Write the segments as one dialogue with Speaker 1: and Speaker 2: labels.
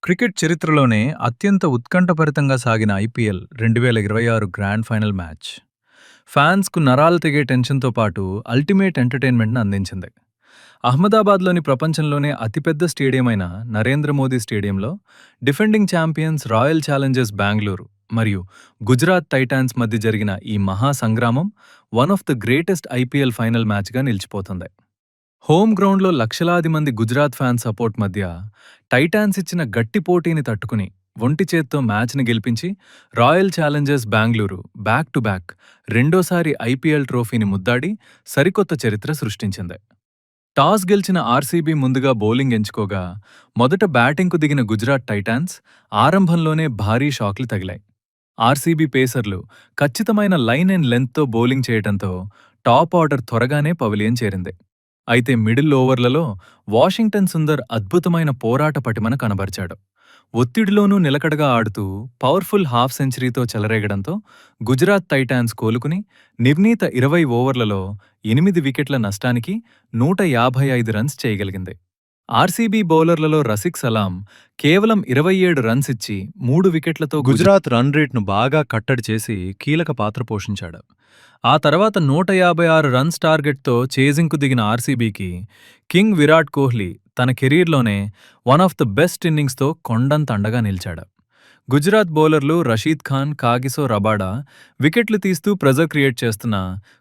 Speaker 1: Cricket చరిత్రలోనే అత్యంత ఉత్కంఠభరితంగా సాగిన ఐపీఎల్ 2026 గ్రాండ్ ఫైనల్ మ్యాచ్ ఫ్యాన్స్కు నరాలు తెగే టెన్షన్తో పాటు అల్టిమేట్ ఎంటర్టైన్మెంట్ను అందించింది. అహ్మదాబాద్లోని ప్రపంచంలోనే అతిపెద్ద స్టేడియం అయిన నరేంద్ర మోదీ స్టేడియంలో defending champions royal challengers Bengaluru మరియు గుజరాత్ టైటాన్స్ మధ్య జరిగిన ఈ మహా సంగ్రామం one of the greatest IPL final మ్యాచ్గా నిలిచిపోతుంది. హోమ్ గ్రౌండ్లో లక్షలాది మంది గుజరాత్ ఫ్యాన్స్ సపోర్ట్ మధ్య టైటాన్స్ ఇచ్చిన గట్టి పోటీని తట్టుకుని ఒంటి చేత్తో మ్యాచ్ని గెలిపించి royal challengers Bengaluru back to back రెండోసారి ఐపీఎల్ ట్రోఫీని ముద్దాడి సరికొత్త చరిత్ర సృష్టించింది. టాస్ గెలిచిన ఆర్సీబీ ముందుగా బౌలింగ్ ఎంచుకోగా మొదట బ్యాటింగ్కు దిగిన గుజరాత్ టైటాన్స్ ఆరంభంలోనే భారీ షాక్లు తగిలాయి. ఆర్సీబీ పేసర్లు ఖచ్చితమైన లైన్ అండ్ లెంత్తో బౌలింగ్ చేయడంతో టాప్ ఆర్డర్ త్వరగానే పవిలియన్ చేరింది. అయితే మిడిల్ ఓవర్లలో వాషింగ్టన్ సుందర్ అద్భుతమైన పోరాట పటిమను కనబరిచాడు. ఒత్తిడిలోనూ నిలకడగా ఆడుతూ పవర్ఫుల్ హాఫ్ సెంచరీతో చెలరేగడంతో గుజరాత్ టైటాన్స్ కోలుకుని నిర్ణీత 20 ఓవర్లలో 8 వికెట్ల నష్టానికి 155 రన్స్ చేయగలిగింది. ఆర్సీబీ బౌలర్లలో రసిక్ సలాం కేవలం 27 రన్స్ ఇచ్చి 3 వికెట్లతో గుజరాత్ రన్ రేట్ను బాగా కట్టడి చేసి కీలక పాత్ర పోషించాడు. ఆ తర్వాత 156 రన్స్ టార్గెట్తో చేజింగ్కు దిగిన ఆర్సీబీకి కింగ్ విరాట్ కోహ్లీ తన కెరీర్లోనే వన్ ఆఫ్ ద బెస్ట్ ఇన్నింగ్స్తో కొండంత అండగా నిలిచాడు. గుజరాత్ బౌలర్లు రషీద్ ఖాన్, కాగిసో రబాడా వికెట్లు తీస్తూ ప్రెజర్ క్రియేట్ చేస్తున్న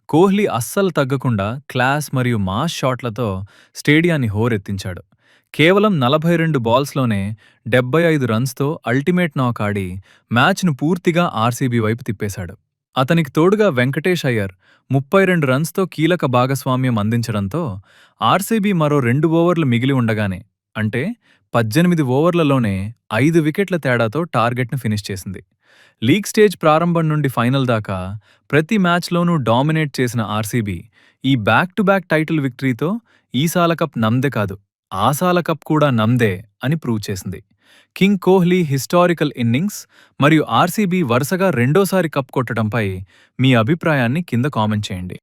Speaker 1: కోహ్లీ అస్సలు తగ్గకుండా క్లాస్ మరియు మాస్ షాట్లతో స్టేడియాన్ని హోరెత్తించాడు. కేవలం 42 బాల్స్లోనే 75 రన్స్తో అల్టిమేట్ నాక్ ఆడి మ్యాచ్ను పూర్తిగా ఆర్సీబీ వైపు తిప్పేశాడు. అతనికి తోడుగా వెంకటేష్ అయ్యర్ 32 రన్స్తో కీలక భాగస్వామ్యం అందించడంతో ఆర్సీబీ మరో 2 ఓవర్లు మిగిలి ఉండగానే అంటే 18 ఓవర్లలోనే 5 వికెట్ల తేడాతో టార్గెట్ను ఫినిష్ చేసింది. లీగ్ స్టేజ్ ప్రారంభం నుండి ఫైనల్ దాకా ప్రతి మ్యాచ్లోనూ డామినేట్ చేసిన ఆర్సీబీ ఈ బ్యాక్ టు బ్యాక్ టైటిల్ విక్టరీతో ఈసాల కప్ నమ్దే కాదు, ఆసాల కప్ కూడా నమ్దే అని ప్రూవ్ చేసింది. కింగ్ కోహ్లీ హిస్టారికల్ ఇన్నింగ్స్ మరియు ఆర్సీబీ వరుసగా రెండోసారి కప్ కొట్టడంపై మీ అభిప్రాయాన్ని కింద కామెంట్ చేయండి.